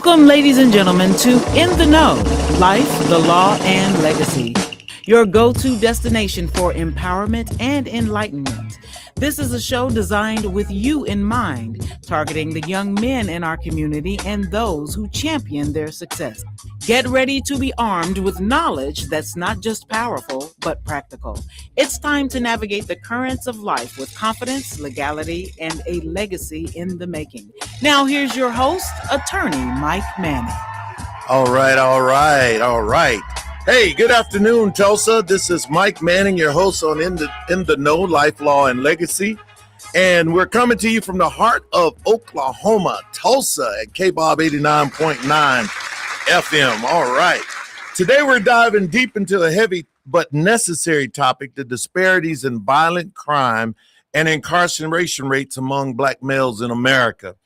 Welcome, ladies and gentlemen, to In the Know, Life, the Law, and Legacy, your go-to destination for empowerment and enlightenment. This is a show designed with you in mind, targeting the young men in our community and those who champion their success. Get ready to be armed with knowledge that's not just powerful, but practical. It's time to navigate the currents of life with confidence, legality, and a legacy in the making. Now, here's your host, attorney Mike Manning. All right. Hey, good afternoon, Tulsa. This is Mike Manning, your host on In the Know, Life, Law, and Legacy. And we're coming to you from the heart of Oklahoma, Tulsa, at KBOB 89.9 FM. All right. Today we're diving deep into a heavy but necessary topic, the disparities in violent crime and incarceration rates among Black males in America.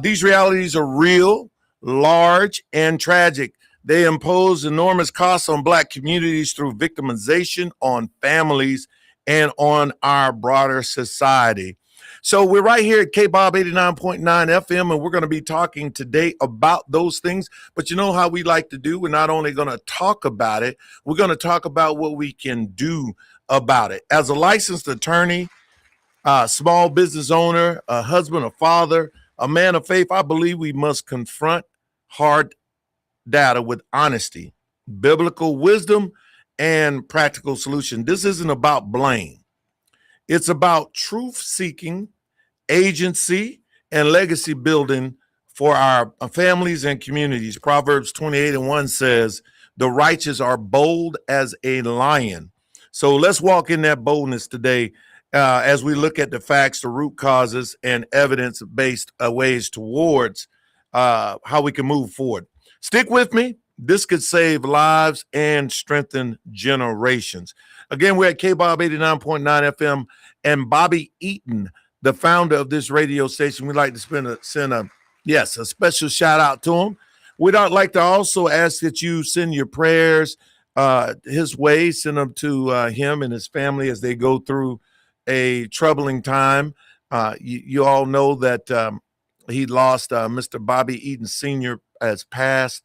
These realities are real, large, and tragic. They impose enormous costs on Black communities through victimization, on families, and on our broader society. So we're right here at KBOB 89.9 FM, and we're going to be talking today about those things. But you know how we like to do? We're not only going to talk about it, we're going to talk about what we can do about it. As a licensed attorney, small business owner, a husband, a father, a man of faith, I believe we must confront hard data with honesty, biblical wisdom, and practical solution. This isn't about blame. It's about truth seeking, agency, and legacy building for our families and communities. Proverbs 28:1 says, "The righteous are bold as a lion." So let's walk in that boldness today as we look at the facts, the root causes, and evidence-based ways towards how we can move forward. Stick with me. This could save lives and strengthen generations. Again, we're at KBOB 89.9 FM, and Bobby Eaton, the founder of this radio station, we'd like to send a special shout out to him. We'd like to also ask that you send your prayers his way, send them to him and his family as they go through a troubling time. You all know that he lost Mr. Bobby Eaton Sr. has passed,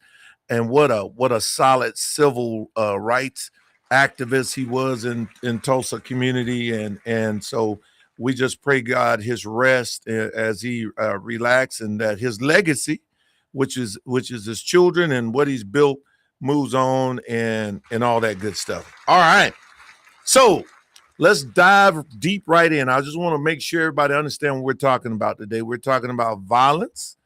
and what a solid civil rights activist he was in Tulsa community, and so we just pray God his rest as he relax, and that his legacy, which is his children and what he's built, moves on and all that good stuff. All right, so let's dive deep right in. I just want to make sure everybody understand what we're talking about today. We're talking about violence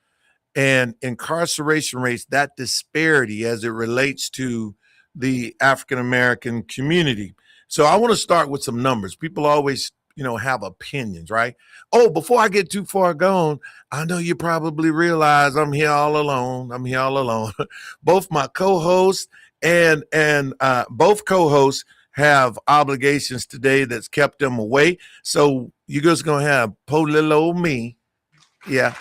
and incarceration rates, that disparity as it relates to the African-American community. So I want to start with some numbers. People always, have opinions, right? Oh, before I get too far gone, I know you probably realize I'm here all alone. Both my co-hosts and both co-hosts have obligations today that's kept them away. So you guys going to have poor little old me. Yeah.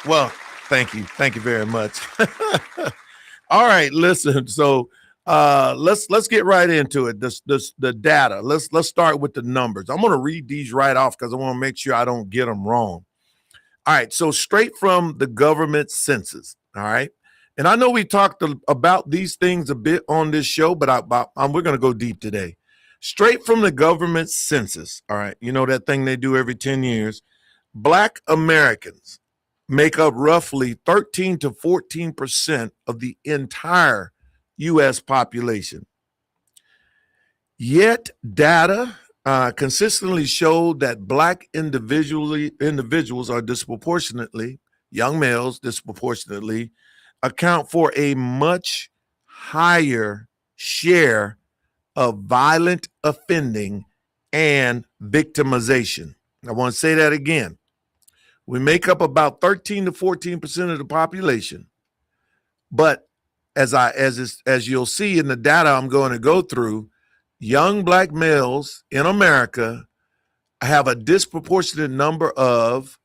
Well, thank you very much. All right, listen. So let's get right into it. The data. Let's start with the numbers. I'm going to read these right off because I want to make sure I don't get them wrong. All right, so straight from the government census. All right, and I know we talked about these things a bit on this show, but we're going to go deep today. Straight from the government census. All right, you know that thing they do every 10 years. Black Americans make up roughly 13 to 14% of the entire U.S. population. Yet data consistently show that Black individuals are disproportionately, young males disproportionately, account for a much higher share of violent offending and victimization. I want to say that again. We make up about 13 to 14% of the population, but as you'll see in the data I'm going to go through, young Black males in America have a disproportionate number of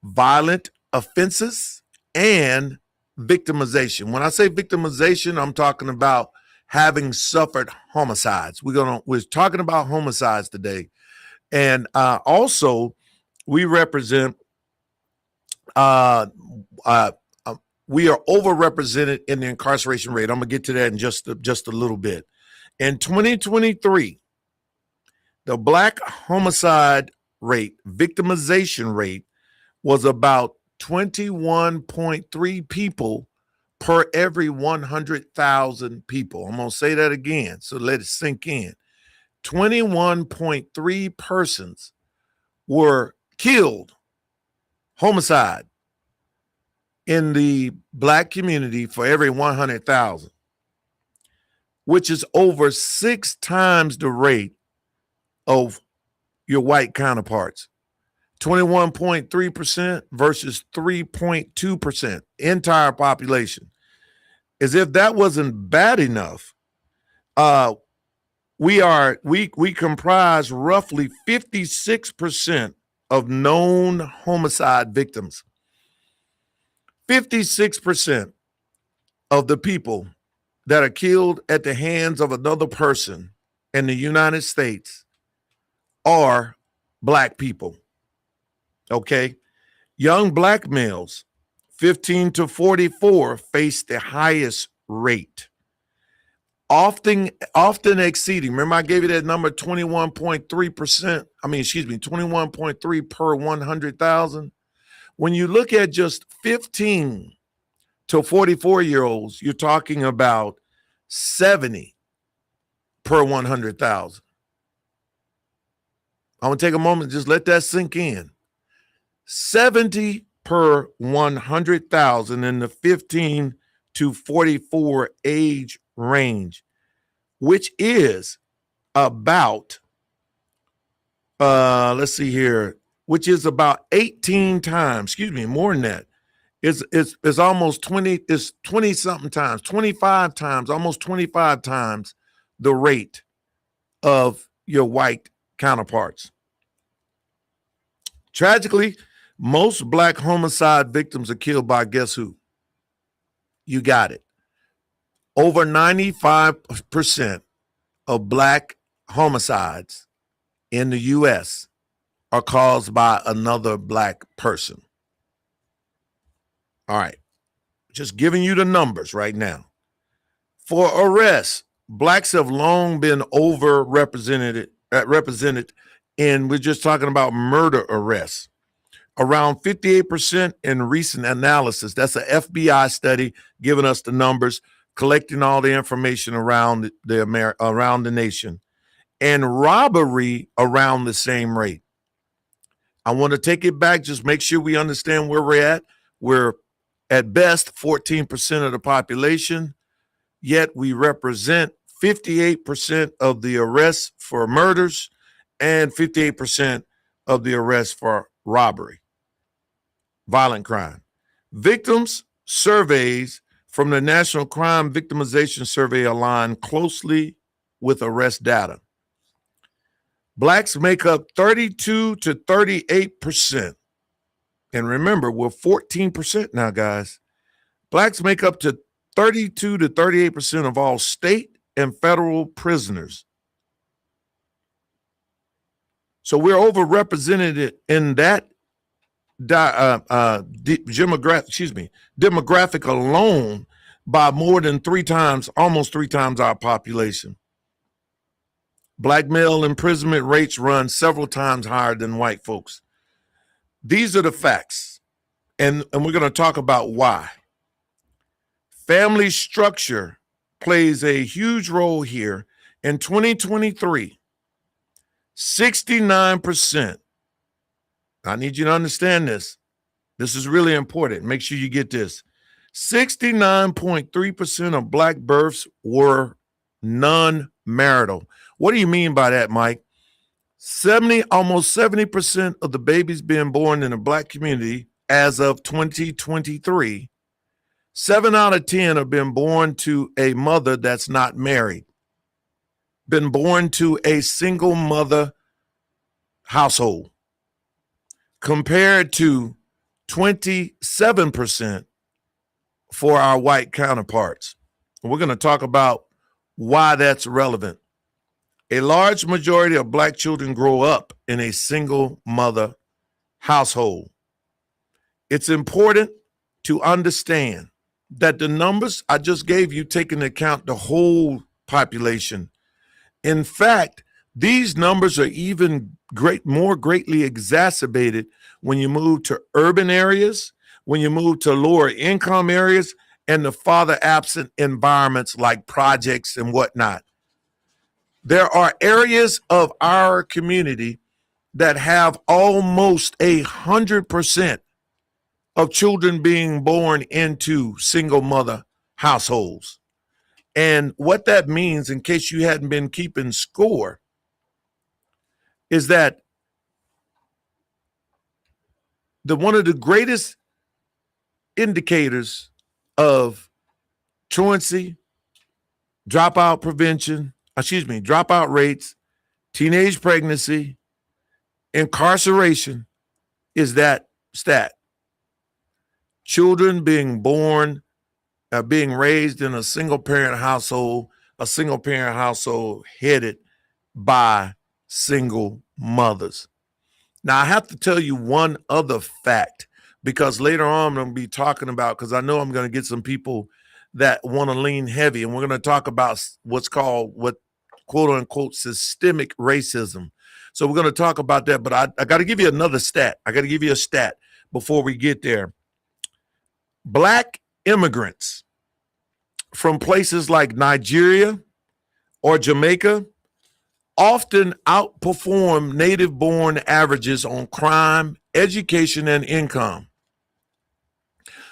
violent offenses and victimization. When I say victimization, I'm talking about having suffered homicides. We're talking about homicides today, and also we represent we are overrepresented in the incarceration rate. I'm going to get to that in just a little bit. In 2023, the Black homicide rate, victimization rate, was about 21.3 people per every 100,000 people. I'm going to say that again, so let it sink in. 21.3 persons were killed, homicide, in the Black community for every 100,000, which is over 6 times the rate of your white counterparts. 21.3% versus 3.2% entire population. As if that wasn't bad enough, we comprise roughly 56% of known homicide victims. 56% of the people that are killed at the hands of another person in the United States are Black people. Okay. Young Black males, 15 to 44, face the highest rate. Often exceeding. Remember, I gave you that number, 21.3%. 21.3 per 100,000. When you look at just 15 to 44-year-olds, you're talking about 70 per 100,000. I'm going to take a moment, just let that sink in. 70 per 100,000 in the 15 to 44 age range, which is about, which is about 18 times, more than that. It's almost 20, it's 20 something times, 25 times, almost 25 times the rate of your white counterparts. Tragically, most Black homicide victims are killed by, guess who? You got it. Over 95% of Black homicides in the U.S. are caused by another Black person. All right. Just giving you the numbers right now. For arrests, Blacks have long been represented in, we're just talking about murder arrests. Around 58% in recent analysis. That's an FBI study giving us the numbers, collecting all the information around the nation. And robbery around the same rate. I want to take it back, just make sure we understand where we're at. We're at best 14% of the population, yet we represent 58% of the arrests for murders and 58% of the arrests for robbery, violent crime. Victims surveys from the National Crime Victimization Survey align closely with arrest data. Blacks make up 32 to 38%. And remember, we're 14% now, guys. Blacks make up to 32 to 38% of all state and federal prisoners. So we're overrepresented in that demographic alone by more than 3 times, almost 3 times our population. Black male imprisonment rates run several times higher than white folks. These are the facts, and we're going to talk about why. Family structure plays a huge role here. In 2023, 69%, I need you to understand this. This is really important. Make sure you get this. 69.3% of Black births were non-marital. What do you mean by that, Mike? Almost 70% of the babies being born in the Black community as of 2023, 7 out of 10 have been born to a mother that's not married, been born to a single mother household, compared to 27% for our white counterparts. And we're going to talk about why that's relevant. A large majority of Black children grow up in a single mother household. It's important to understand that the numbers I just gave you take into account the whole population. In fact, these numbers are even more greatly exacerbated when you move to urban areas, when you move to lower income areas, and the father absent environments like projects and whatnot. There are areas of our community that have almost 100% of children being born into single mother households. And what that means, in case you hadn't been keeping score, is that one of the greatest indicators of truancy, dropout rates, teenage pregnancy, incarceration is that stat. Children being raised in a single parent household headed by single mothers. Now, I have to tell you one other fact, because later on I'm going to be talking about, because I know I'm going to get some people that want to lean heavy, and we're going to talk about what's called, what quote unquote, systemic racism. So we're going to talk about that, but I got to give you another stat. I got to give you a stat before we get there. Black immigrants from places like Nigeria or Jamaica often outperform native-born averages on crime, education, and income.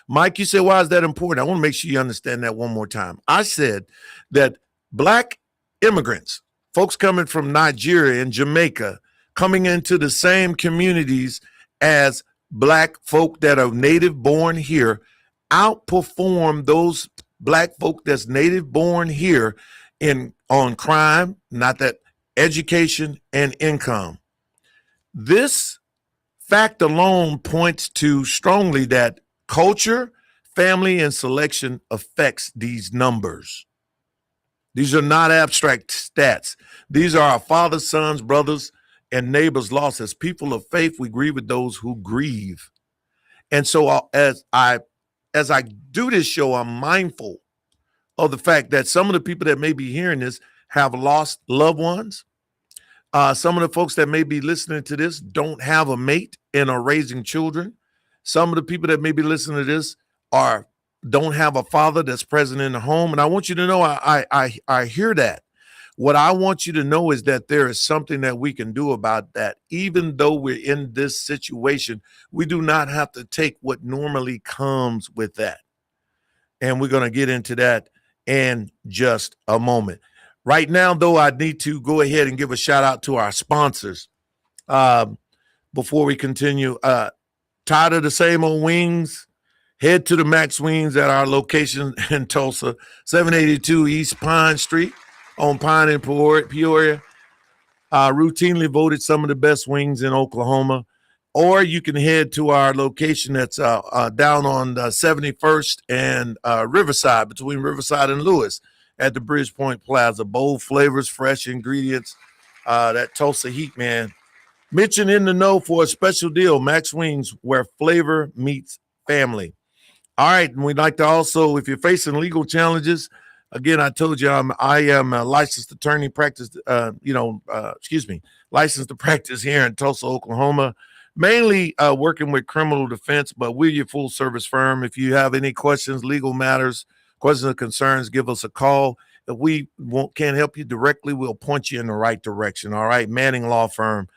Mike, you said, why is that important? I want to make sure you understand that one more time. I said that Black immigrants, folks coming from Nigeria and Jamaica, coming into the same communities as Black folk that are native-born here, outperform those Black folk that's native-born here on crime, not that, education, and income. This fact alone points to strongly that culture, family, and selection affects these numbers. These are not abstract stats. These are our fathers, sons, brothers, and neighbors lost. As people of faith, we grieve with those who grieve. And so as I do this show, I'm mindful of the fact that some of the people that may be hearing this have lost loved ones. Some of the folks that may be listening to this don't have a mate and are raising children. Some of the people that may be listening to this don't have a father that's present in the home. And I want you to know, I hear that. What I want you to know is that there is something that we can do about that. Even though we're in this situation, we do not have to take what normally comes with that. And we're going to get into that in just a moment. Right now, though, I need to go ahead and give a shout out to our sponsors before we continue. Tired of the same old wings? Head to the Max Wings at our location in Tulsa, 782 East Pine Street on Pine and Peoria. Routinely voted some of the best wings in Oklahoma. Or you can head to our location that's down on 71st and Riverside, between Riverside and Lewis, at the Bridgepoint Plaza. Bold flavors, fresh ingredients, that Tulsa heat, man. Mention in the know for a special deal, Max Wings, where flavor meets family. All right, and we'd like to also, if you're facing legal challenges, again, I told you I am a licensed attorney, licensed to practice here in Tulsa, Oklahoma, mainly working with criminal defense, but we're your full service firm. If you have any questions, legal matters, questions or concerns, give us a call. If we can't help you directly, we'll point you in the right direction. All right, Manning Law Firm,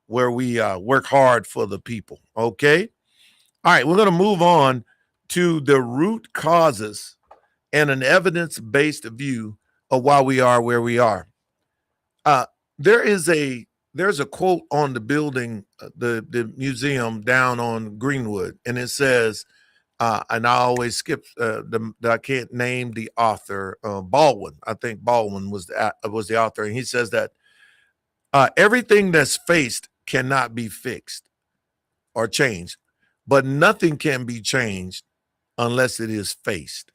where we work hard for the people. Okay. All right, we're going to move on to the root causes and an evidence-based view of why we are where we are. There's a quote on the building, the museum down on Greenwood, and it says, and I always skip I can't name the author, Baldwin. I think Baldwin was the author, and he says that everything that's faced cannot be fixed or changed, but nothing can be changed unless it is faced.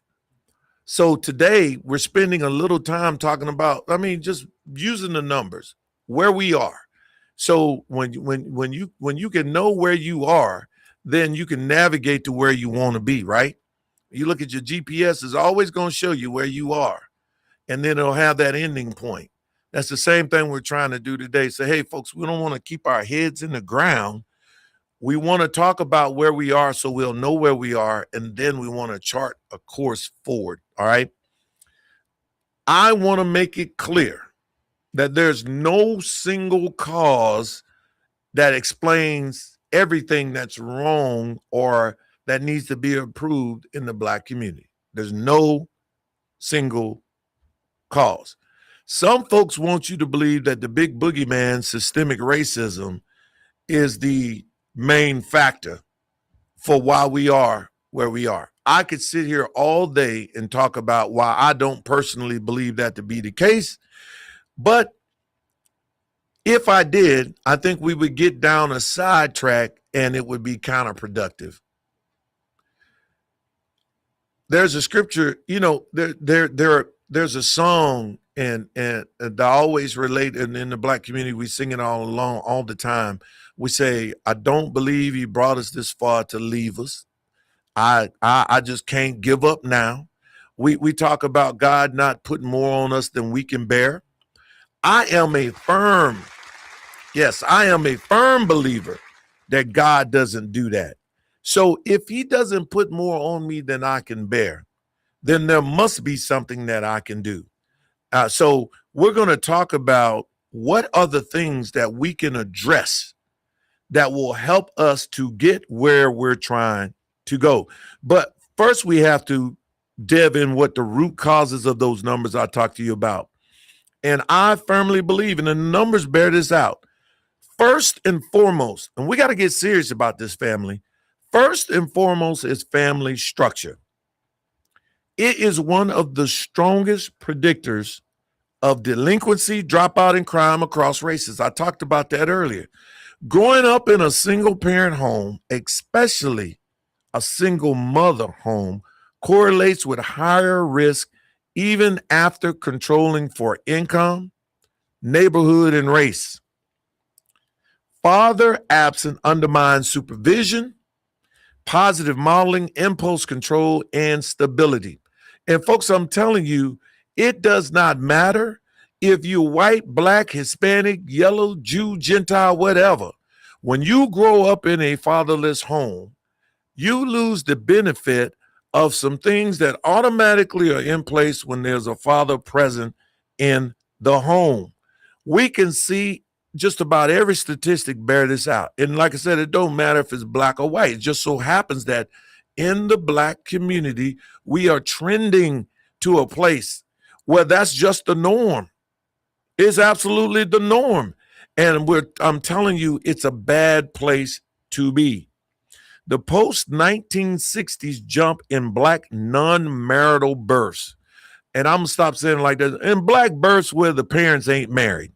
So today we're spending a little time talking about, just using the numbers, where we are. So when you can know where you are, then you can navigate to where you want to be, right? You look at your GPS, it's always going to show you where you are. And then it'll have that ending point. That's the same thing we're trying to do today. Say, hey, folks, we don't want to keep our heads in the ground. We want to talk about where we are so we'll know where we are. And then we want to chart a course forward. All right. I want to make it clear that there's no single cause that explains everything that's wrong or that needs to be improved in the Black community. There's no single cause. Some folks want you to believe that the big boogeyman, systemic racism, is the main factor for why we are where we are. I could sit here all day and talk about why I don't personally believe that to be the case, but if I did, I think we would get down a sidetrack and it would be counterproductive. There's a scripture, there's a song and I always relate, and in the Black community, we sing it all along, all the time. We say, I don't believe he brought us this far to leave us. I just can't give up now. We talk about God not putting more on us than we can bear. I am a firm believer that God doesn't do that. So if he doesn't put more on me than I can bear, then there must be something that I can do. So we're going to talk about what are the things that we can address that will help us to get where we're trying to go. But first, we have to dive in what the root causes of those numbers I talked to you about. And I firmly believe, and the numbers bear this out, first and foremost, and we got to get serious about this, family. First and foremost is family structure. It is one of the strongest predictors of delinquency, dropout, and crime across races. I talked about that earlier. Growing up in a single parent home, especially a single mother home, correlates with higher risk even after controlling for income, neighborhood, and race. Father absent undermines supervision, positive modeling, impulse control, and stability. And folks, I'm telling you, it does not matter if you're white, Black, Hispanic, yellow, Jew, Gentile, whatever. When you grow up in a fatherless home, you lose the benefit of some things that automatically are in place when there's a father present in the home. We can see just about every statistic bear this out. And like I said, it don't matter if it's Black or white. It just so happens that in the Black community, we are trending to a place where that's just the norm. It's absolutely the norm. And I'm telling you, it's a bad place to be. The post-1960s jump in Black non-marital births, and I'm going to stop saying it like that, in Black births where the parents ain't married.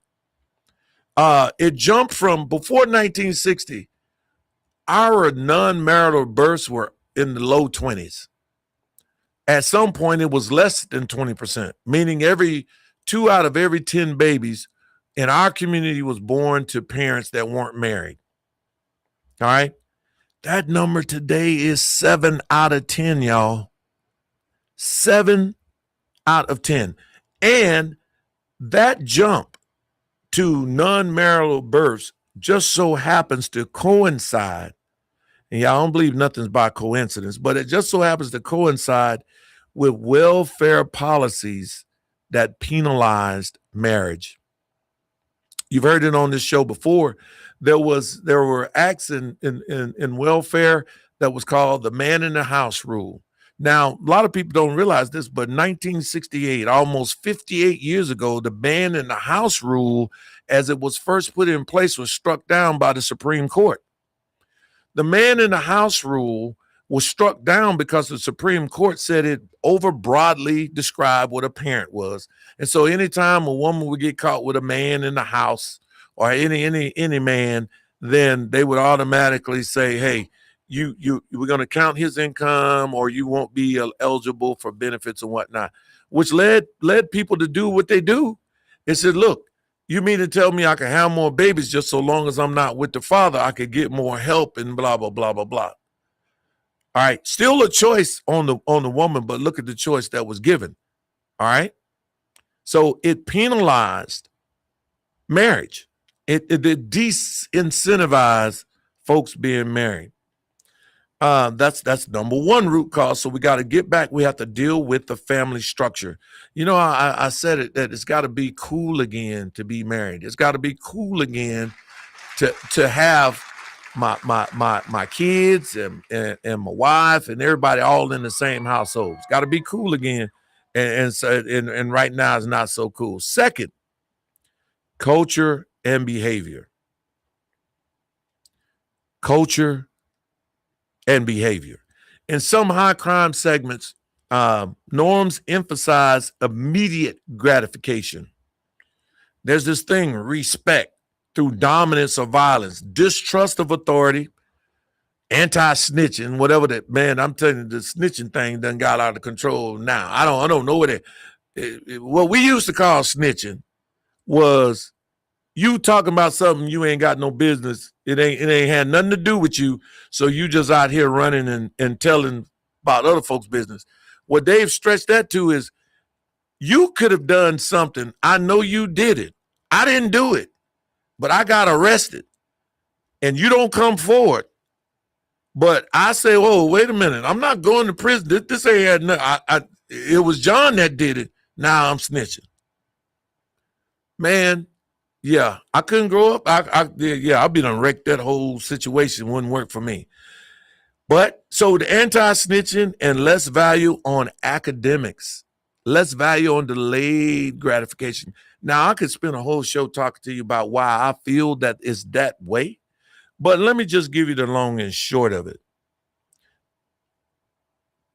It jumped from before 1960, our non-marital births were in the low 20s. At some point, it was less than 20%, meaning every 2 out of every 10 babies in our community was born to parents that weren't married. All right. That number today is 7 out of 10, y'all. 7 out of 10. And that jump to non-marital births just so happens to coincide, and y'all don't believe nothing's by coincidence, but it just so happens to coincide with welfare policies that penalized marriage. You've heard it on this show before. There were acts in welfare that was called the man in the house rule. Now, a lot of people don't realize this, but 1968, almost 58 years ago, the man in the house rule, as it was first put in place, was struck down by the Supreme Court. The man in the house rule was struck down because the Supreme Court said it over broadly described what a parent was. And so anytime a woman would get caught with a man in the house or any man, then they would automatically say, hey, we're going to count his income or you won't be eligible for benefits and whatnot, which led people to do what they do. It said, look, you mean to tell me I can have more babies just so long as I'm not with the father, I could get more help and blah, blah, blah, blah, blah. All right. Still a choice on the woman, but look at the choice that was given. All right. So it penalized marriage. It disincentivized folks being married. That's number one root cause. So we got to get back. We have to deal with the family structure. You know, I said it that it's got to be cool again to be married. It's got to be cool again to have my kids and my wife and everybody all in the same household. It's got to be cool again. And right now it's not so cool. Second, culture and behavior. Culture and behavior. In some high crime segments, norms emphasize immediate gratification. There's this thing, respect through dominance or violence, distrust of authority, anti-snitching, whatever that, man, I'm telling you, the snitching thing done got out of control now. I don't know what we used to call snitching was you talking about something you ain't got no business. It ain't had nothing to do with you. So you just out here running and telling about other folks' business. What they've stretched that to is you could have done something. I know you did it. I didn't do it, but I got arrested and you don't come forward. But I say, oh, wait a minute. I'm not going to prison. This ain't had nothing. It was John that did it. Now I'm snitching. Man, yeah, I couldn't grow up. I'll be done wrecked. That whole situation wouldn't work for me. But so the anti-snitching and less value on academics, less value on delayed gratification. Now, I could spend a whole show talking to you about why I feel that it's that way. But let me just give you the long and short of it.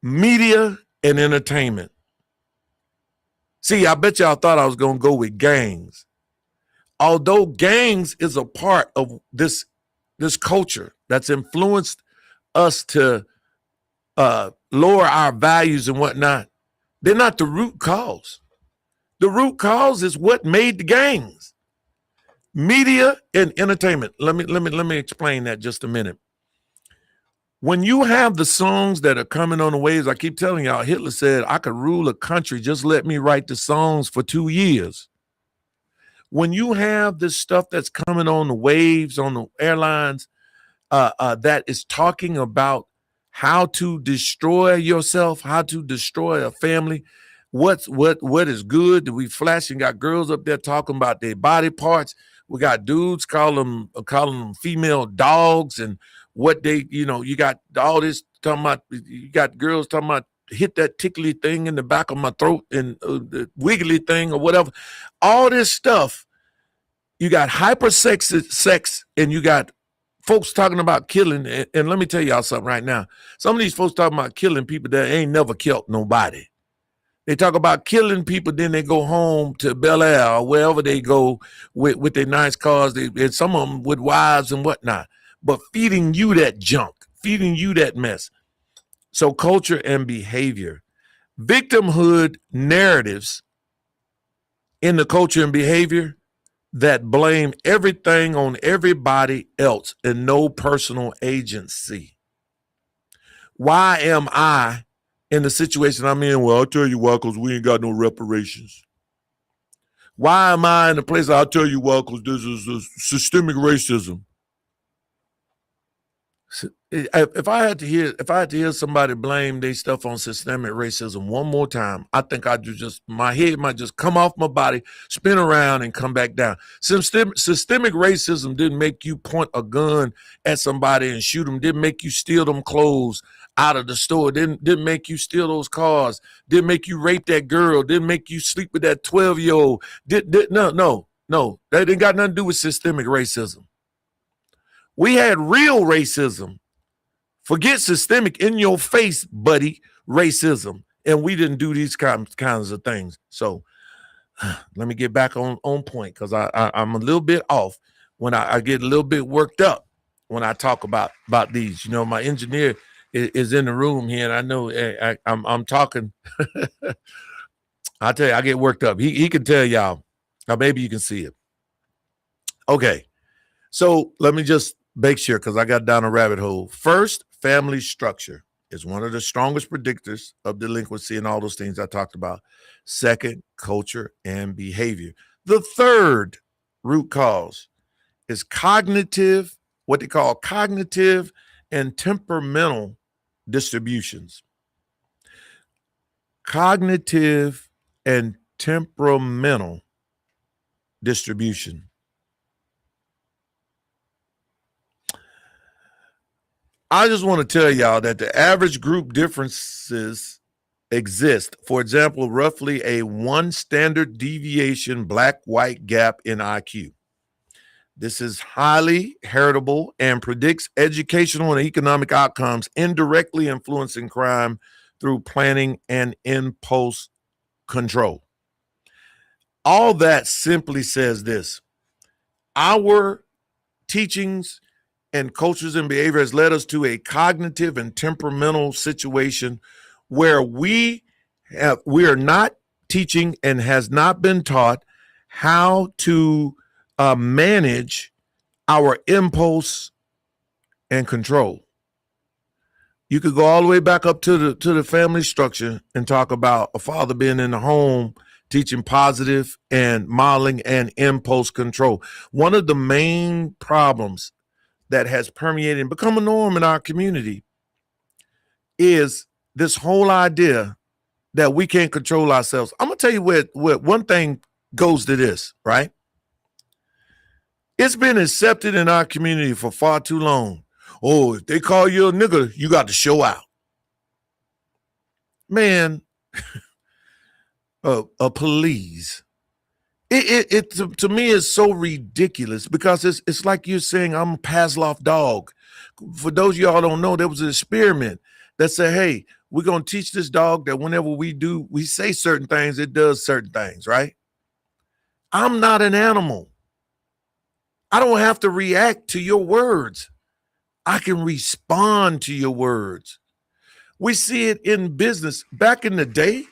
Media and entertainment. See, I bet y'all thought I was going to go with gangs. Although gangs is a part of this culture that's influenced us to lower our values and whatnot, they're not the root cause. The root cause is what made the gangs. Media and entertainment. Let me explain that just a minute. When you have the songs that are coming on the waves, I keep telling y'all, Hitler said, I could rule a country, just let me write the songs for 2 years. When you have this stuff that's coming on the waves, on the airlines, that is talking about how to destroy yourself, how to destroy a family, what is good? We flashing, got girls up there talking about their body parts. We got dudes calling them female dogs and what they, you got all this talking about. You got girls talking about hit that tickly thing in the back of my throat and the wiggly thing or whatever. All this stuff. You got sex and you got folks talking about killing. And let me tell y'all something right now. Some of these folks talking about killing people that ain't never killed nobody. They talk about killing people, then they go home to Bel Air or wherever they go with their nice cars. And some of them with wives and whatnot. But feeding you that junk, feeding you that mess. So culture and behavior. Victimhood narratives in the culture and behavior that blame everything on everybody else and no personal agency. Why am I in the situation I'm in? Well, I'll tell you why, because we ain't got no reparations. Why am I in the place? I'll tell you why, because this is systemic racism. If I had to hear somebody blame their stuff on systemic racism one more time, I think my head might just come off my body, spin around, and come back down. Systemic racism didn't make you point a gun at somebody and shoot them. Didn't make you steal them clothes out of the store. Didn't make you steal those cars. Didn't make you rape that girl. Didn't make you sleep with that 12-year-old. No. That didn't got nothing to do with systemic racism. We had real racism. Forget systemic, in your face, buddy, racism. And we didn't do these kinds of things. So let me get back on point, because I'm a little bit off when I get a little bit worked up when I talk about these. My engineer is in the room here, and I know I'm talking. I tell you, I get worked up. He can tell y'all. Or maybe you can see it. Okay. So let me just make sure, because I got down a rabbit hole. First, family structure. is one of the strongest predictors of delinquency and all those things I talked about. Second, culture and behavior. The third root cause is cognitive, what they call cognitive and temperamental distributions. Cognitive and temperamental distribution. I just want to tell y'all that the average group differences exist. For example, roughly a 1 standard deviation black-white gap in IQ. This is highly heritable and predicts educational and economic outcomes, indirectly influencing crime through planning and impulse control. All that simply says this: our teachings and cultures and behavior has led us to a cognitive and temperamental situation where we are not teaching and has not been taught how to manage our impulse and control. You could go all the way back up to the family structure and talk about a father being in the home teaching positive and modeling and impulse control. One of the main problems that has permeated and become a norm in our community is this whole idea that we can't control ourselves. I'm gonna tell you what one thing goes to this, right? It's been accepted in our community for far too long. Oh, if they call you a nigga, you got to show out. Man, please. It to me is so ridiculous because it's like you're saying I'm a Pavlov dog. For those of y'all don't know, there was an experiment that said, hey, we're gonna teach this dog that whenever we say certain things, it does certain things, right? I'm not an animal. I don't have to react to your words. I can respond to your words. We see it in business. Back in the day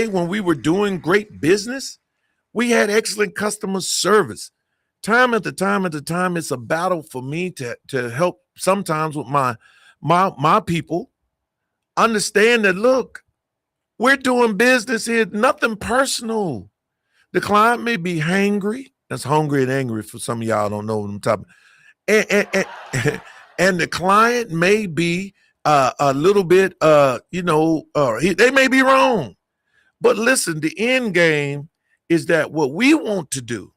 when we were doing great business, we had excellent customer service. Time after time, it's a battle for me to help sometimes with my people understand that, look, we're doing business here, nothing personal. The client may be hangry. That's hungry and angry for some of y'all don't know what I'm talking about. And the client may be a little bit, they may be wrong. But listen, the end game is that what we want to do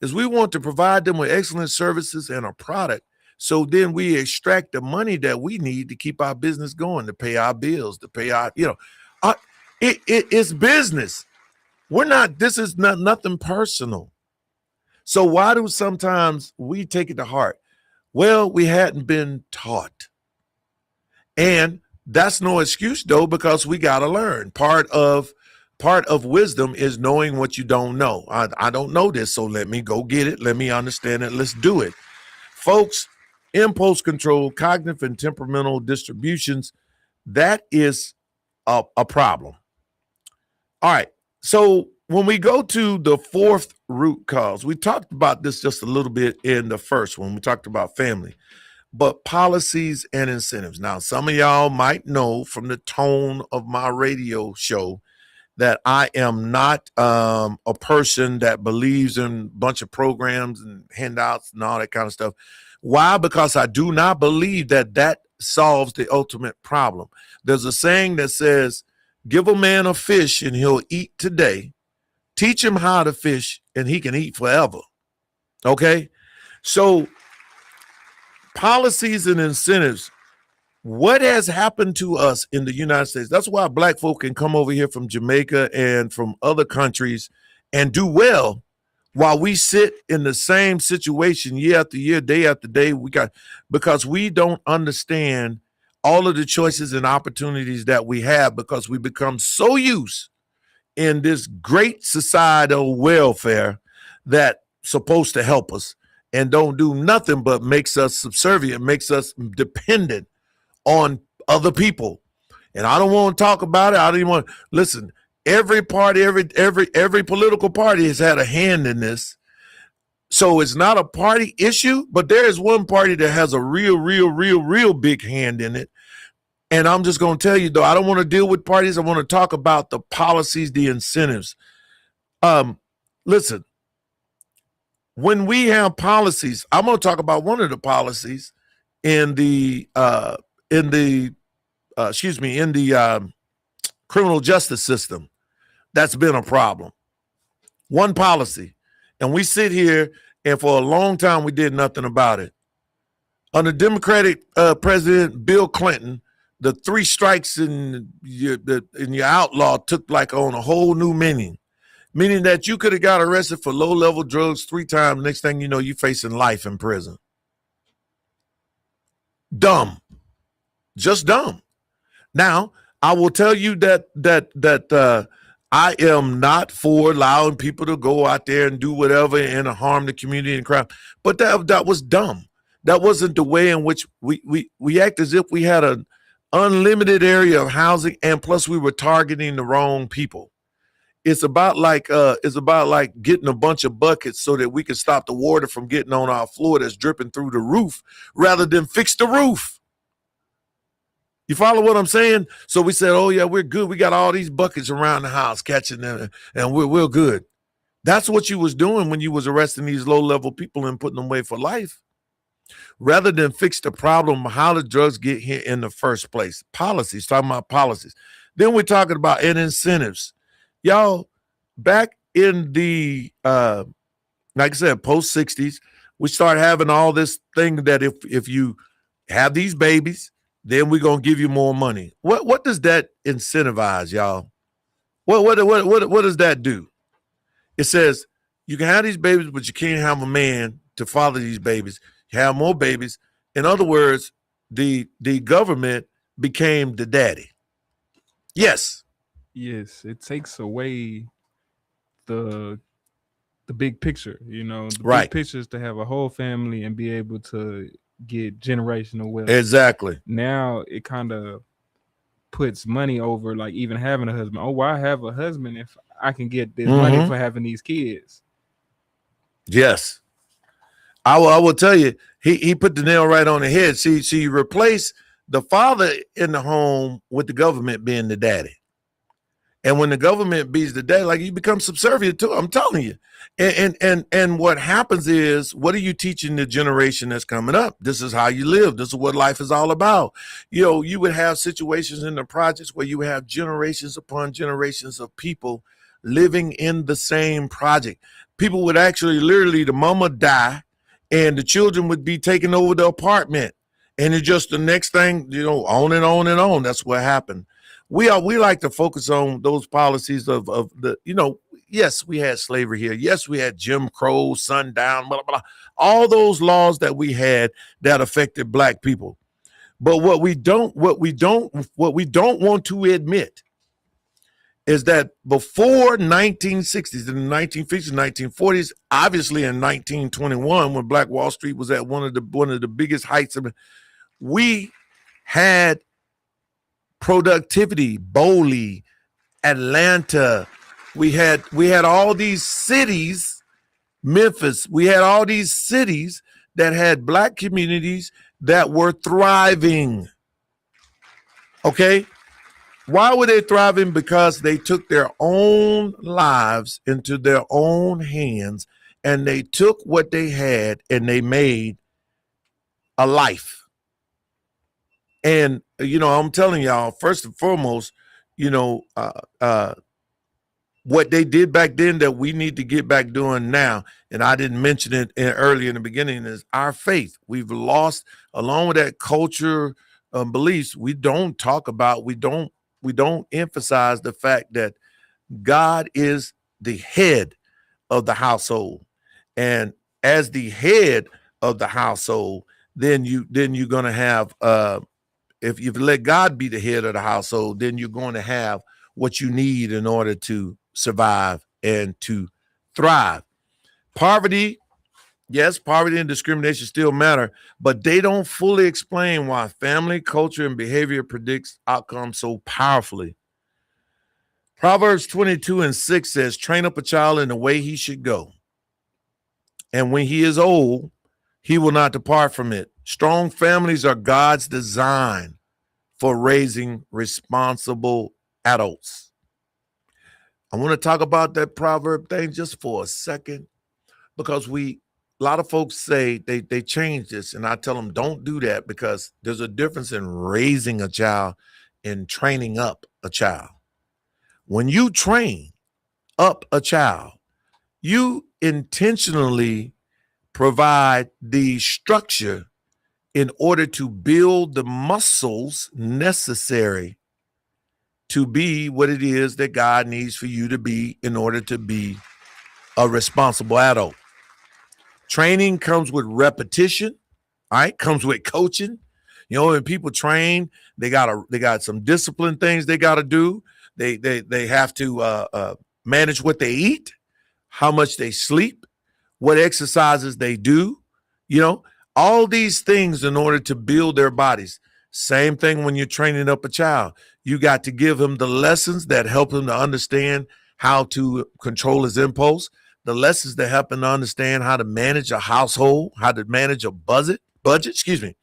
is we want to provide them with excellent services and a product. So then we extract the money that we need to keep our business going, to pay our bills, to pay our, it's business. This is nothing personal. So why do sometimes we take it to heart? Well, we hadn't been taught. And that's no excuse though, because we got to learn. Part of wisdom is knowing what you don't know. I don't know this, so let me go get it. Let me understand it. Let's do it. Folks, impulse control, cognitive and temperamental distributions, that is a problem. All right. So when we go to the fourth root cause, we talked about this just a little bit in the first one. We talked about family, but policies and incentives. Now, some of y'all might know from the tone of my radio show that I am not a person that believes in a bunch of programs and handouts and all that kind of stuff. Why? Because I do not believe that solves the ultimate problem. There's a saying that says, give a man a fish and he'll eat today. Teach him how to fish and he can eat forever. Okay? So policies and incentives, what has happened to us in the United States? That's why black folk can come over here from Jamaica and from other countries and do well while we sit in the same situation year after year, day after day. Because we don't understand all of the choices and opportunities that we have, because we become so used in this great societal welfare that's supposed to help us and don't do nothing but makes us subservient, makes us dependent on other people. And I don't want to talk about it. I don't even want to listen. Every party, every political party has had a hand in this. So it's not a party issue, but there is one party that has a real big hand in it. And I'm just going to tell you, though, I don't want to deal with parties. I want to talk about the policies, the incentives. Listen, when we have policies, I'm going to talk about one of the policies in the criminal justice system that's been a problem. One policy. And we sit here, and for a long time, we did nothing about it. Under Democratic President Bill Clinton, the 3 strikes in your outlaw took like on a whole new meaning that you could have got arrested for low-level drugs 3 times. Next thing you know, you're facing life in prison. Dumb. Just dumb. Now, I will tell you that I am not for allowing people to go out there and do whatever and harm the community and crime. But that was dumb. That wasn't the way in which we act as if we had an unlimited area of housing, and plus we were targeting the wrong people. It's about like getting a bunch of buckets so that we can stop the water from getting on our floor that's dripping through the roof rather than fix the roof. You follow what I'm saying? So we said, oh, yeah, we're good. We got all these buckets around the house catching them, and we're good. That's what you was doing when you was arresting these low-level people and putting them away for life. Rather than fix the problem, how the drugs get here in the first place. Policies, talking about policies. Then we're talking about incentives. Y'all, back in the, like I said, post-60s, we started having all this thing that if you have these babies, then we're going to give you more money. What does that incentivize, y'all? What does that do? It says you can have these babies, but you can't have a man to father these babies. You have more babies. In other words, the government became the daddy. Yes. Yes, it takes away the big picture, the right. big picture is to have a whole family and be able to get generational wealth. Exactly. Now it kind of puts money over like even having a husband. Oh, why have a husband if I can get this money for having these kids? Yes. I will tell you, he put the nail right on the head. See, you replace the father in the home with the government being the daddy. And when the government beats the daddy, like you become subservient to it, I'm telling you. And what happens is, what are you teaching the generation that's coming up? This is how you live. This is what life is all about. You would have situations in the projects where you have generations upon generations of people living in the same project. People would actually literally, the mama die and the children would be taking over the apartment. And it's just the next thing, on and on and on. That's what happened. We like to focus on those policies of the, yes, we had slavery here. Yes, we had Jim Crow, sundown, blah, blah, blah. All those laws that we had that affected black people. But what we don't want to admit is that before 1960s, in the 1950s, 1940s, obviously in 1921, when Black Wall Street was at one of the biggest heights of it, we had productivity, Bowley, Atlanta. We had all these cities, Memphis. We had all these cities that had black communities that were thriving. Okay? Why were they thriving? Because they took their own lives into their own hands, and they took what they had and they made a life. And, I'm telling y'all, first and foremost, what they did back then that we need to get back doing now, and I didn't mention it early in the beginning, is our faith. We've lost, along with that culture beliefs, we don't talk about, we don't emphasize the fact that God is the head of the household. And as the head of the household, then you're going to have, if you let God be the head of the household, then you're going to have what you need in order to survive and to thrive. Poverty, yes, poverty and discrimination still matter, but they don't fully explain why family, culture, and behavior predicts outcomes so powerfully. Proverbs 22:6 says, train up a child in the way he should go, and when he is old, he will not depart from it. Strong families are God's design for raising responsible adults. I want to talk about that proverb thing just for a second because a lot of folks say they change this, and I tell them don't do that because there's a difference in raising a child and training up a child. When you train up a child, you intentionally provide the structure in order to build the muscles necessary to be what it is that God needs for you to be in order to be a responsible adult. Training comes with repetition, all right? Comes with coaching. You know, when people train, they got some discipline things they got to do. They have to manage what they eat, how much they sleep, what exercises they do, you know, all these things in order to build their bodies. Same thing when you're training up a child. You got to give him the lessons that help him to understand how to control his impulse, the lessons that help him to understand how to manage a household, how to manage a budget, excuse me.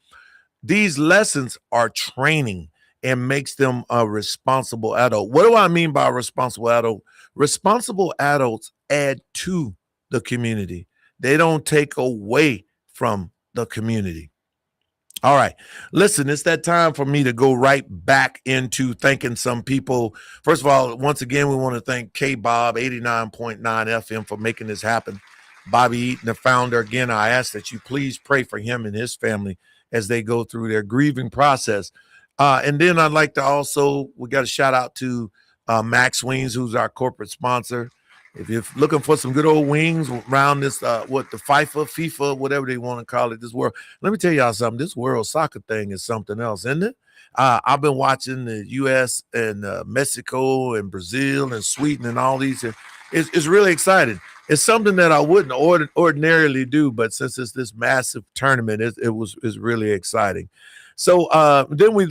These lessons are training and makes them a responsible adult. What do I mean by a responsible adult? Responsible adults add to the community. They don't take away from the community. All right. Listen, it's that time for me to go right back into thanking some people. First of all, once again, we want to thank KBOB 89.9 FM for making this happen. Bobby Eaton, the founder. Again, I ask that you please pray for him and his family as they go through their grieving process. And then I'd like to we got a shout out to Max Wings, who's our corporate sponsor. If you're looking for some good old wings around this, the FIFA, whatever they want to call it, this world. Let me tell y'all something. This world soccer thing is something else, isn't it? I've been watching the U.S. and Mexico and Brazil and Sweden and all these. It's really exciting. It's something that I wouldn't ordinarily do, but since it's this massive tournament, it's really exciting. So then we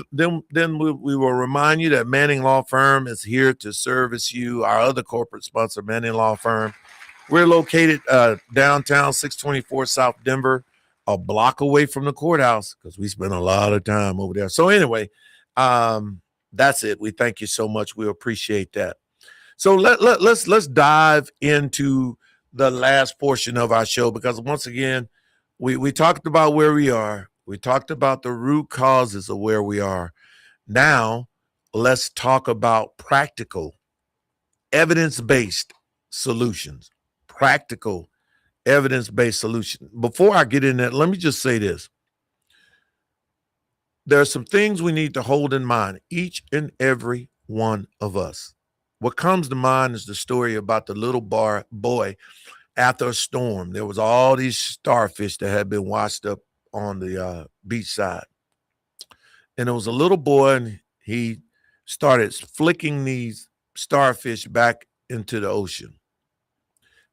will remind you that Manning Law Firm is here to service you. Our other corporate sponsor, Manning Law Firm. We're located downtown 624 South Denver, a block away from the courthouse because we spend a lot of time over there. So anyway, that's it. We thank you so much. We appreciate that. So let's dive into the last portion of our show because once again, we talked about where we are. We talked about the root causes of where we are. Now, let's talk about practical, evidence-based solutions. Practical, evidence-based solutions. Before I get in that, let me just say this. There are some things we need to hold in mind, each and every one of us. What comes to mind is the story about the little boy after a storm. There was all these starfish that had been washed up on the beach side. And there was a little boy, and he started flicking these starfish back into the ocean.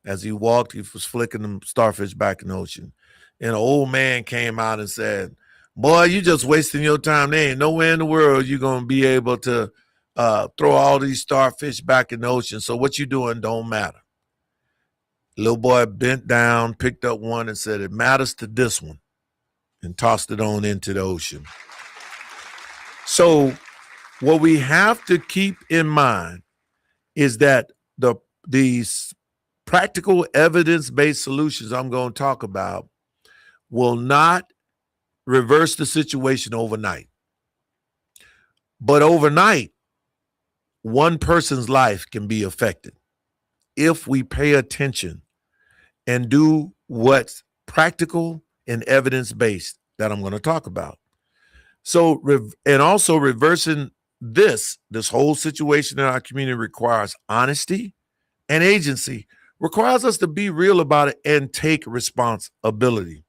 As he walked, he was flicking them starfish back in the ocean. And an old man came out and said, "Boy, you just wasting your time. There ain't nowhere in the world you're going to be able to throw all these starfish back in the ocean. So what you doing don't matter." Little boy bent down, picked up one and said, "It matters to this one," and tossed it on into the ocean. So what we have to keep in mind is that these practical evidence-based solutions I'm going to talk about will not reverse the situation overnight. But overnight, one person's life can be affected if we pay attention and do what's practical and evidence-based that I'm going to talk about. So, and also reversing this whole situation in our community requires honesty and agency, requires us to be real about it and take responsibility.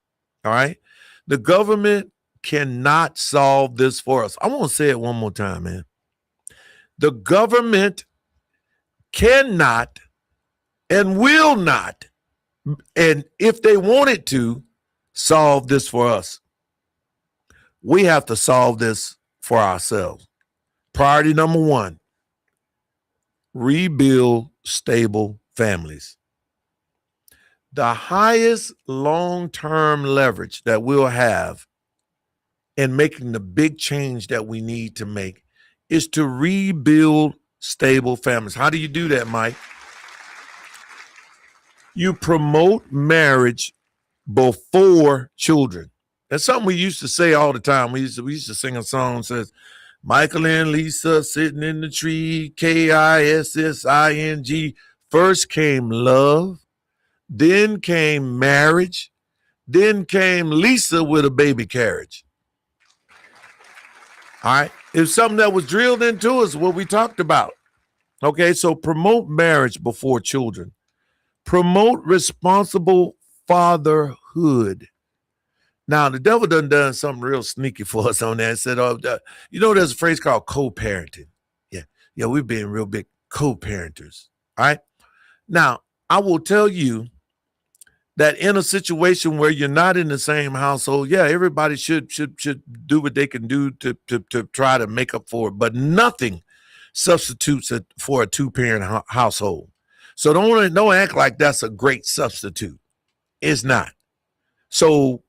All right. The government cannot solve this for us. I want to say it one more time, man. The government cannot and will not, and if they wanted to, solve this for us. We have to solve this for ourselves. Priority number one, rebuild stable families. The highest long-term leverage that we'll have and making the big change that we need to make is to rebuild stable families. How do you do that, Mike? You promote marriage before children. That's something we used to say all the time. We used to sing a song that says, Michael and Lisa sitting in the tree, KISSING. First came love, then came marriage, then came Lisa with a baby carriage. All right. It was something that was drilled into us, what we talked about. Okay, so promote marriage before children. Promote responsible fatherhood. Now, the devil done something real sneaky for us on that. It said, there's a phrase called co-parenting. Yeah, we've been real big co-parenters. All right. Now, I will tell you that in a situation where you're not in the same household, yeah, everybody should do what they can do to try to make up for it. But nothing substitutes it for a two-parent household. So don't act like that's a great substitute. It's not. So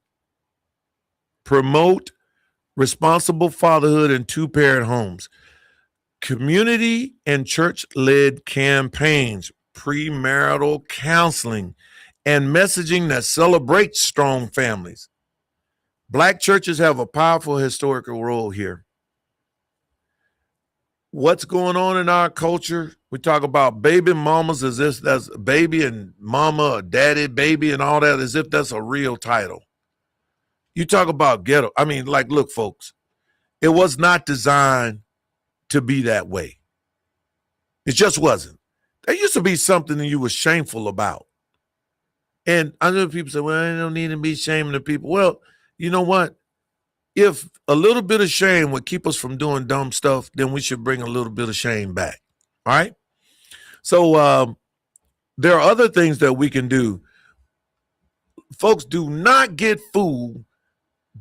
promote responsible fatherhood in two-parent homes. Community and church-led campaigns, premarital counseling, and messaging that celebrates strong families. Black churches have a powerful historical role here. What's going on in our culture? We talk about baby mamas as if that's baby and mama or daddy, baby and all that, as if that's a real title. You talk about ghetto. I mean, look, folks, it was not designed to be that way. It just wasn't. There used to be something that you were shameful about. And I know people say, well, I don't need to be shaming the people. Well, you know what? If a little bit of shame would keep us from doing dumb stuff, then we should bring a little bit of shame back. All right? So there are other things that we can do. Folks, do not get fooled.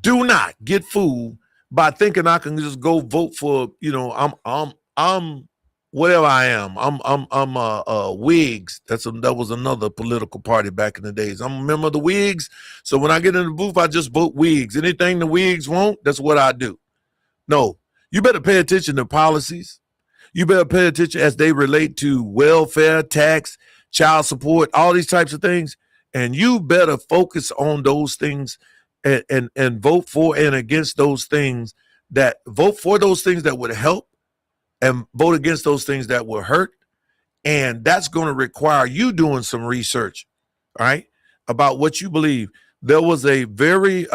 Do not get fooled by thinking I can just go vote for, I'm whatever I am. I'm Whigs. That was another political party back in the days. I'm a member of the Whigs. So when I get in the booth, I just vote Whigs. Anything the Whigs want, that's what I do. No, you better pay attention to policies. You better pay attention as they relate to welfare, tax, child support, all these types of things. And you better focus on those things and vote for and against those things vote for those things that would help and vote against those things that will hurt. And that's going to require you doing some research, all right, about what you believe. There was a very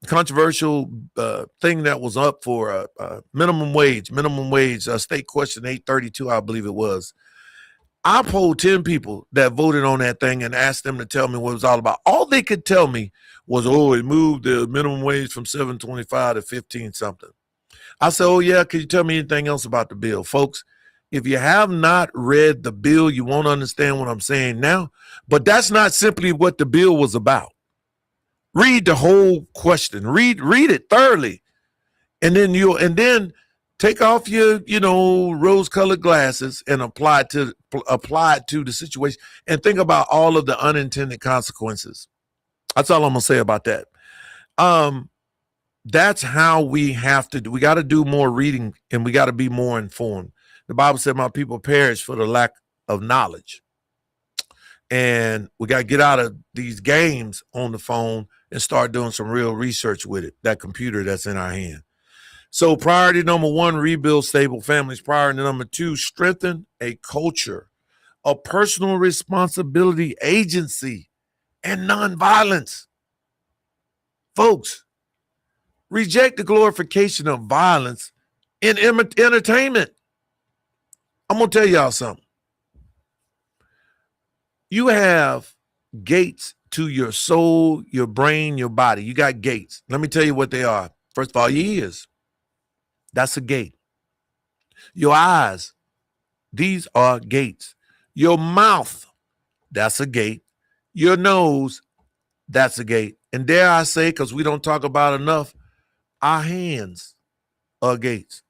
controversial thing that was up for minimum wage, state question 832, I believe it was. I polled 10 people that voted on that thing and asked them to tell me what it was all about. All they could tell me was, it moved the minimum wage from $7.25 to 15 something. I said, oh, yeah, could you tell me anything else about the bill? Folks, if you have not read the bill, you won't understand what I'm saying now. But that's not simply what the bill was about. Read the whole question. Read it thoroughly. And then take off your, rose-colored glasses and apply it to the situation and think about all of the unintended consequences. That's all I'm going to say about that. That's how we have to do. We got to do more reading and we got to be more informed. The Bible said my people perish for the lack of knowledge. And we got to get out of these games on the phone and start doing some real research with it, that computer that's in our hand. So priority number 1, rebuild stable families. Priority number 2, strengthen a culture of personal responsibility, agency, and nonviolence. Folks, reject the glorification of violence in entertainment. I'm going to tell y'all something. You have gates to your soul, your brain, your body. You got gates. Let me tell you what they are. First of all, your ears. That's a gate. Your eyes. These are gates. Your mouth. That's a gate. Your nose. That's a gate. And dare I say, because we don't talk about enough, our hands are gates.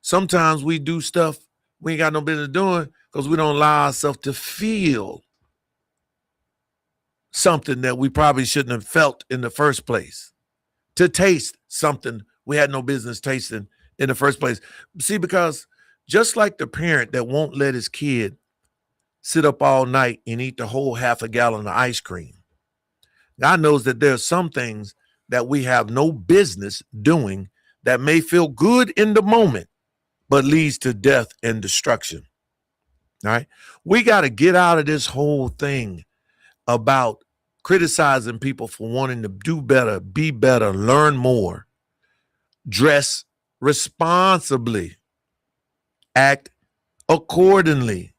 Sometimes we do stuff we ain't got no business doing because we don't allow ourselves to feel something that we probably shouldn't have felt in the first place, to taste something we had no business tasting in the first place. See, because just like the parent that won't let his kid sit up all night and eat the whole half a gallon of ice cream, God knows that there are some things that we have no business doing that may feel good in the moment, but leads to death and destruction. All right. We got to get out of this whole thing about criticizing people for wanting to do better, be better, learn more, dress responsibly, act accordingly.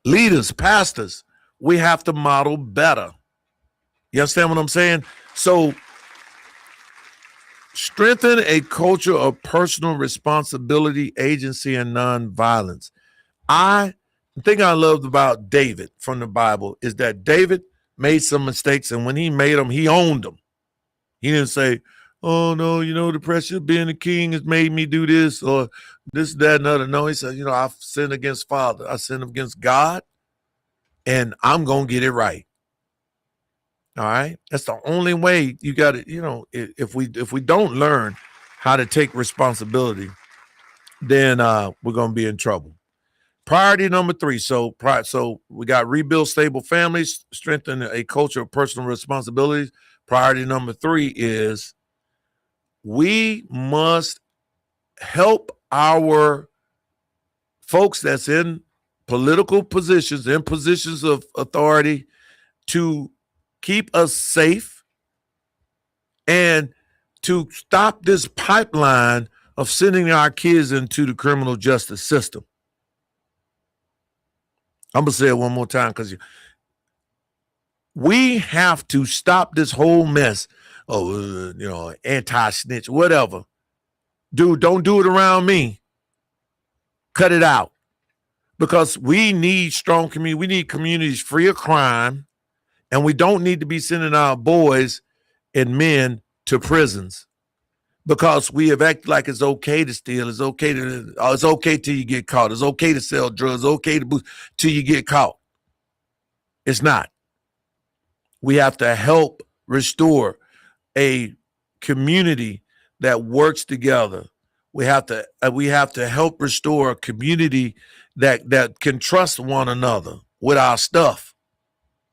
Leaders, pastors, we have to model better. You understand what I'm saying? So, strengthen a culture of personal responsibility, agency, and nonviolence. The thing I loved about David from the Bible is that David made some mistakes, and when he made them, he owned them. He didn't say, oh, no, the pressure of being a king has made me do this or this, that, and other. No, he said, I've sinned against Father. I sinned against God, and I'm going to get it right. All right. That's the only way you got to, if we don't learn how to take responsibility, then we're going to be in trouble. Priority number 3. So we got rebuild stable families, strengthen a culture of personal responsibilities. Priority number 3 is we must help our folks that's in political positions, in positions of authority, to keep us safe and to stop this pipeline of sending our kids into the criminal justice system. I'm going to say it one more time because we have to stop this whole mess. Anti-snitch, whatever. Dude, don't do it around me. Cut it out. Because we need strong community. We need communities free of crime. And we don't need to be sending our boys and men to prisons because we have acted like it's okay to steal. It's okay till you get caught. It's okay to sell drugs. It's okay to boost till you get caught. It's not. We have to help restore a community that works together. We have to help restore a community that can trust one another with our stuff.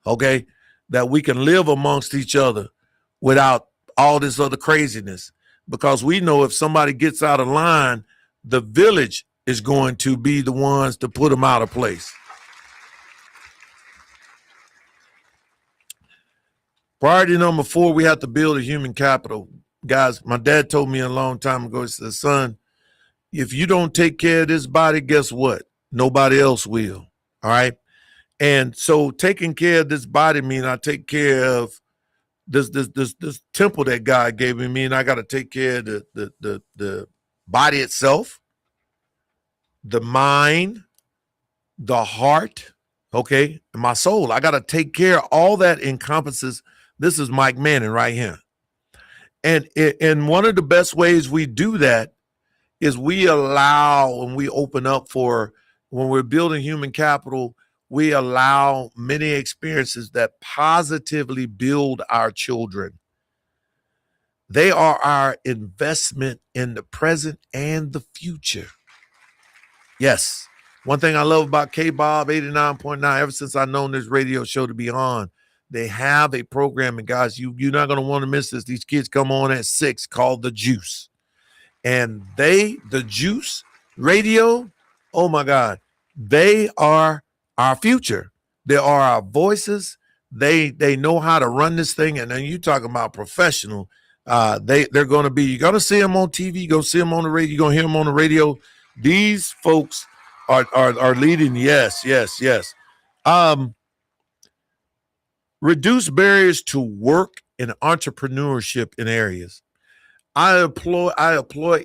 Okay? That we can live amongst each other without all this other craziness. Because we know if somebody gets out of line, the village is going to be the ones to put them out of place. Priority number 4, we have to build a human capital. Guys, my dad told me a long time ago, he said, son, if you don't take care of this body, guess what? Nobody else will. All right? And so taking care of this body means I take care of this temple that God gave me, and I got to take care of the body itself, the mind, the heart, okay, and my soul. I got to take care of all that encompasses. This is Mike Manning right here. And one of the best ways we do that is we allow and we open up for, when we're building human capital, we allow many experiences that positively build our children. They are our investment in the present and the future. Yes. One thing I love about KBOB 89.9, ever since I've known this radio show to be on, they have a program, and guys, you're not going to want to miss this. These kids come on at 6 called The Juice. And The Juice radio, oh my God, they are our future. They are our voices. They know how to run this thing. And then you talking about professional. They're going to be, you're going to see them on TV. You're going to see them on the radio. You're going to hear them on the radio. These folks are leading. Yes. Reduce barriers to work and entrepreneurship in areas. I employ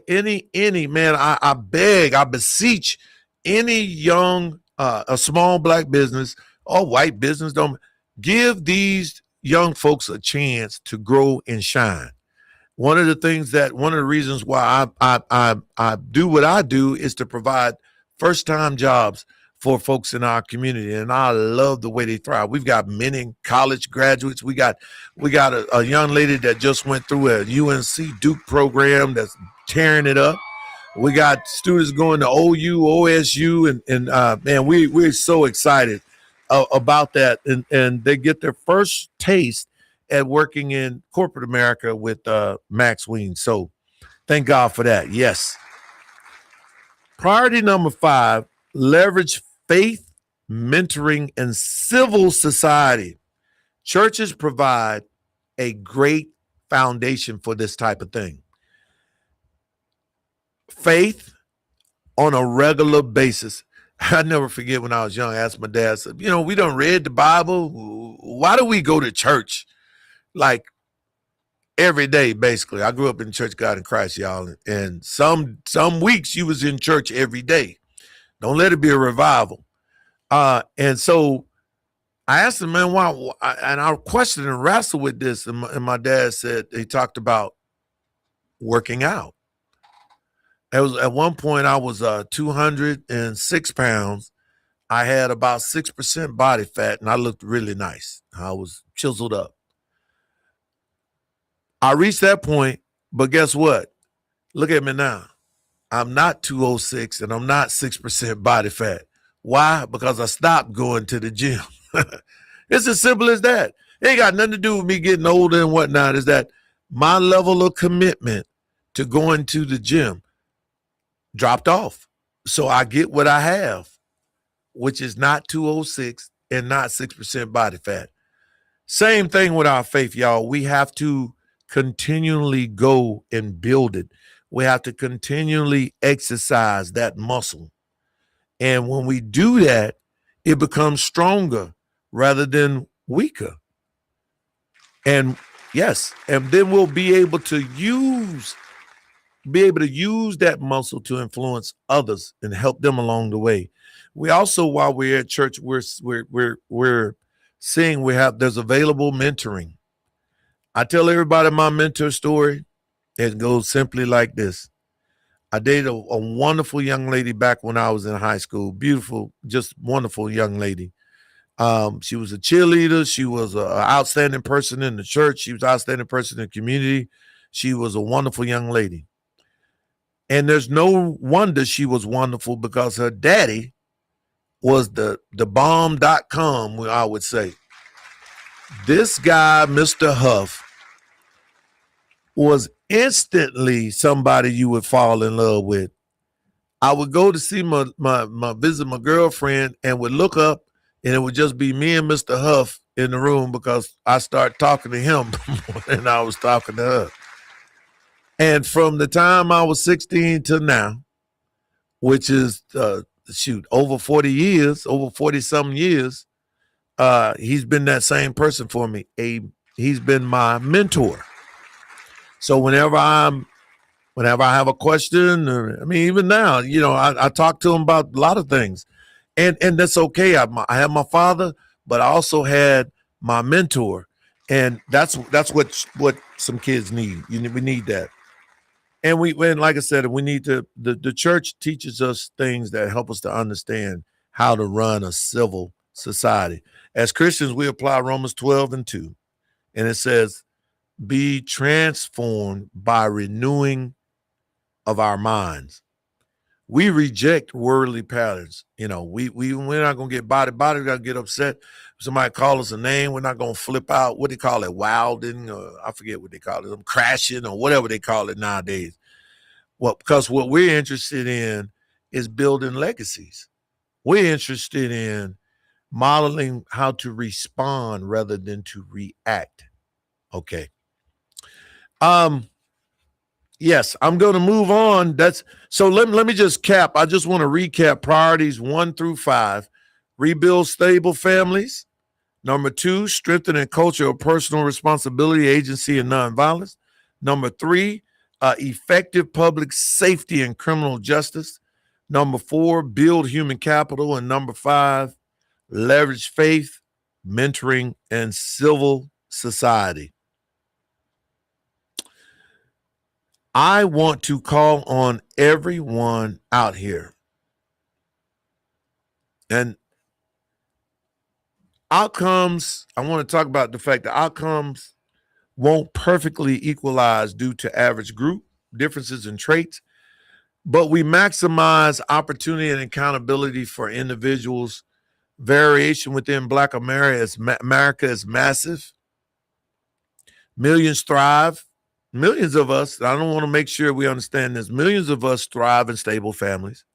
any man. I beg, I beseech any young, a small black business or white business, don't give these young folks a chance to grow and shine. One of the reasons why I do what I do is to provide first-time jobs for folks in our community, and I love the way they thrive. We've got many college graduates. We got a young lady that just went through a UNC Duke program that's tearing it up. We got students going to OU, OSU, and man, we're so excited about that, and they get their first taste at working in corporate America with Max Ween. So thank God for that. Yes. Priority number 5, leverage faith, mentoring, and civil society. Churches provide a great foundation for this type of thing. Faith on a regular basis. I never forget when I was young, I asked my dad, I said, we don't read the Bible. Why do we go to church like every day, basically? I grew up in Church of God in Christ, y'all. And some weeks you was in church every day. Don't let it be a revival. And so I asked him, man, why? And I questioned and wrestled with this. And my dad said, he talked about working out. It was at one point I was 206 pounds. I had about 6% body fat, and I looked really nice. I was chiseled up. I reached that point, but guess what? Look at me now. I'm not 206, and I'm not 6% body fat. Why? Because I stopped going to the gym. It's as simple as that. It ain't got nothing to do with me getting older and whatnot. Is that my level of commitment to going to the gym dropped off. So I get what I have, which is not 206 and not 6% body fat. Same thing with our faith, y'all. We have to continually go and build it. We have to continually exercise that muscle. And when we do that, it becomes stronger rather than weaker. And yes, and then we'll be able to use that muscle to influence others and help them along the way. We also, while we're at church, we're seeing there's available mentoring. I tell everybody my mentor story. It goes simply like this. I dated a wonderful young lady back when I was in high school. Beautiful, just wonderful young lady. She was a cheerleader. She was an outstanding person in the church. She was an outstanding person in the community. She was a wonderful young lady. And there's no wonder she was wonderful, because her daddy was the bomb.com, I would say. This guy, Mr. Huff, was instantly somebody you would fall in love with. I would go to see my visit my girlfriend and would look up, and it would just be me and Mr. Huff in the room, because I started talking to him more than I was talking to her. And from the time I was 16 to now, which is, over 40 years, over 40-something years, he's been that same person for me. He's been my mentor. So whenever I have a question, even now, I talk to him about a lot of things. And that's okay. I have my father, but I also had my mentor. And that's what some kids need. We need that. And like I said, we need to, the church teaches us things that help us to understand how to run a civil society. As Christians, we apply Romans 12:2, and it says, be transformed by renewing of our minds. We reject worldly patterns. We're not going to get body. We're going to get upset. Somebody call us a name. We're not going to flip out. What do they call it? Wilding, or I forget what they call it. Crashing, or whatever they call it nowadays. Well, because what we're interested in is building legacies. We're interested in modeling how to respond rather than to react. Okay. Yes, I'm going to move on. So let me just cap. I just want to recap priorities 1-5. Rebuild stable families. Number 2, strengthen a culture of personal responsibility, agency, and nonviolence. Number 3, effective public safety and criminal justice. Number 4, build human capital. And number 5, leverage faith, mentoring, and civil society. I want to call on everyone out here And outcomes, I want to talk about the fact that outcomes won't perfectly equalize due to average group differences in traits, but we maximize opportunity and accountability for individuals. Variation within Black America is massive. Millions thrive. Millions of us, I don't want to make sure we understand this, millions of us thrive in stable families.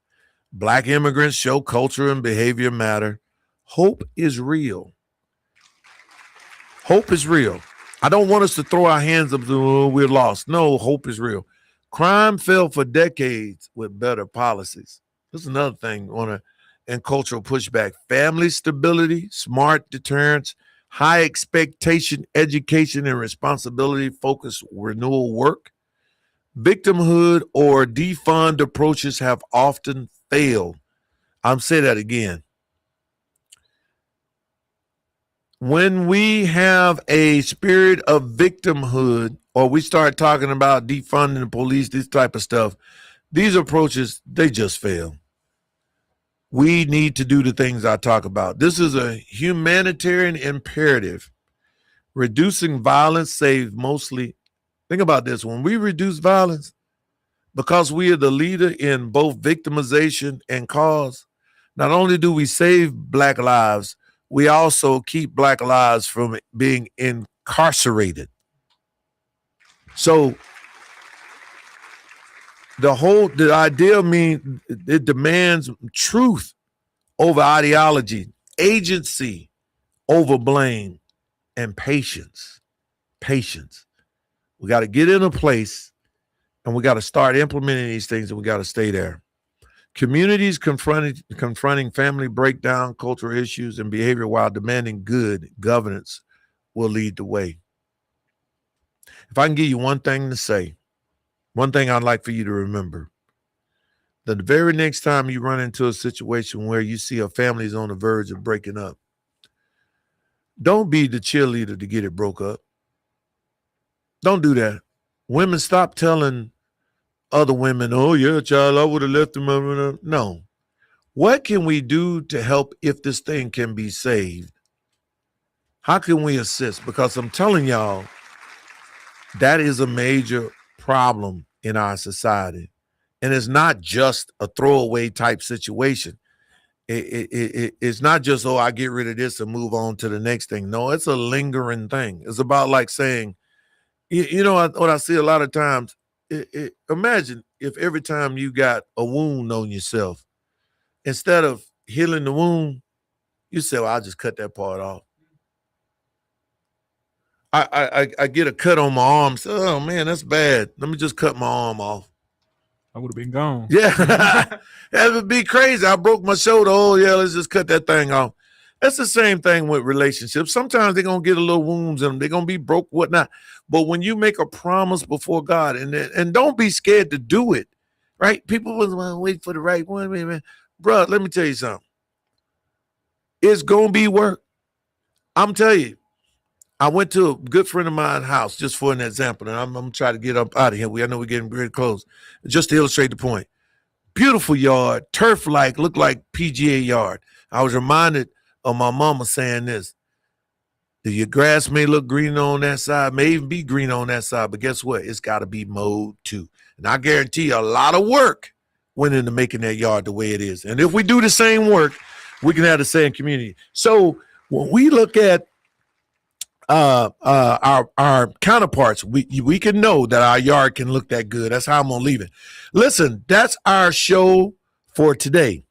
Black immigrants show culture and behavior matter. Hope is real. Hope is real. I don't want us to throw our hands up, oh, we're lost. No, hope is real. Crime fell for decades with better policies. This is another thing and cultural pushback. Family stability, smart deterrence, high expectation, education, and responsibility focused renewal work. Victimhood or defund approaches have often failed. I'm saying that again. When we have a spirit of victimhood, or we start talking about defunding the police, this type of stuff, these approaches, they just fail. We need to do the things I talk about. This is a humanitarian imperative. Reducing violence saves mostly. Think about this. When we reduce violence, because we are the leader in both victimization and cause, not only do we save Black lives, we also keep Black lives from being incarcerated. So the idea means it demands truth over ideology, agency over blame, and patience. Patience. We got to get in a place and we got to start implementing these things, and we got to stay there. Communities confronting family breakdown, cultural issues, and behavior while demanding good governance will lead the way. If I can give you one thing to say, one thing I'd like for you to remember, that the very next time you run into a situation where you see a family is on the verge of breaking up, don't be the cheerleader to get it broke up. Don't do that. Women, stop telling other women, oh, yeah, child, I would have left them. No. What can we do to help if this thing can be saved? How can we assist? Because I'm telling y'all, that is a major problem in our society. And it's not just a throwaway type situation. It's not just, oh, I get rid of this and move on to the next thing. No, it's a lingering thing. It's about like saying, you know what I see a lot of times? Imagine if every time you got a wound on yourself, instead of healing the wound, you say, well, I'll just cut that part off. I get a cut on my arm. So, oh, man, that's bad. Let me just cut my arm off. I would have been gone. Yeah, that would be crazy. I broke my shoulder. Oh, yeah, let's just cut that thing off. That's the same thing with relationships. Sometimes they're going to get a little wounds in them. They're going to be broke, whatnot. But when you make a promise before God, and don't be scared to do it, right? People will wait for the right one. Man. Bro, let me tell you something. It's going to be work. I'm telling you. I went to a good friend of mine's house, just for an example, and I'm going to try to get up out of here. I know we're getting very close. Just to illustrate the point. Beautiful yard, turf-like, looked like PGA yard. I was reminded of my mama saying this. Your grass may look green on that side, may even be green on that side, but guess what? It's got to be mowed too. And I guarantee you a lot of work went into making that yard the way it is. And if we do the same work, we can have the same community. So when we look at our counterparts, we can know that our yard can look that good. That's how I'm gonna leave it. Listen, that's our show for today.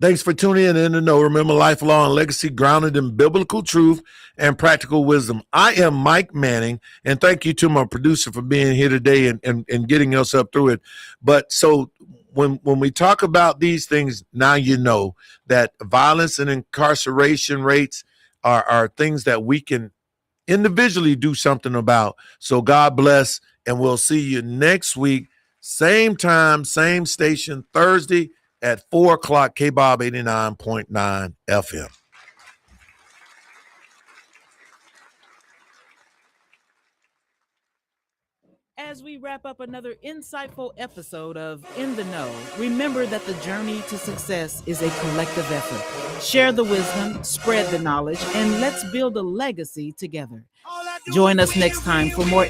Thanks for tuning in to know. Remember, life, law, and legacy grounded in biblical truth and practical wisdom. I am Mike Manning, and thank you to my producer for being here today and getting us up through it. But so when we talk about these things, now you know that violence and incarceration rates are things that we can individually do something about. So God bless, and we'll see you next week, same time, same station, Thursday at 4 o'clock, KBOB 89.9 FM. As we wrap up another insightful episode of In the Know, remember that the journey to success is a collective effort. Share the wisdom, spread the knowledge, and let's build a legacy together. Join us next time for more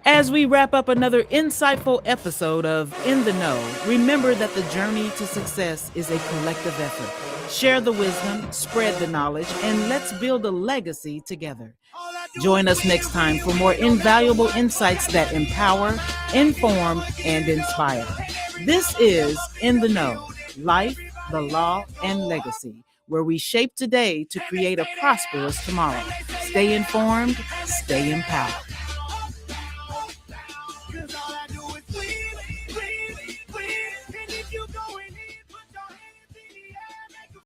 As we wrap up another insightful episode of In the Know, remember that the journey to success is a collective effort. Share the wisdom, spread the knowledge, and let's build a legacy together. Join us next time for more invaluable insights that empower, inform, and inspire. This is In the Know, Life, the Law, and Legacy, where we shape today to create a prosperous tomorrow. Stay informed, stay empowered.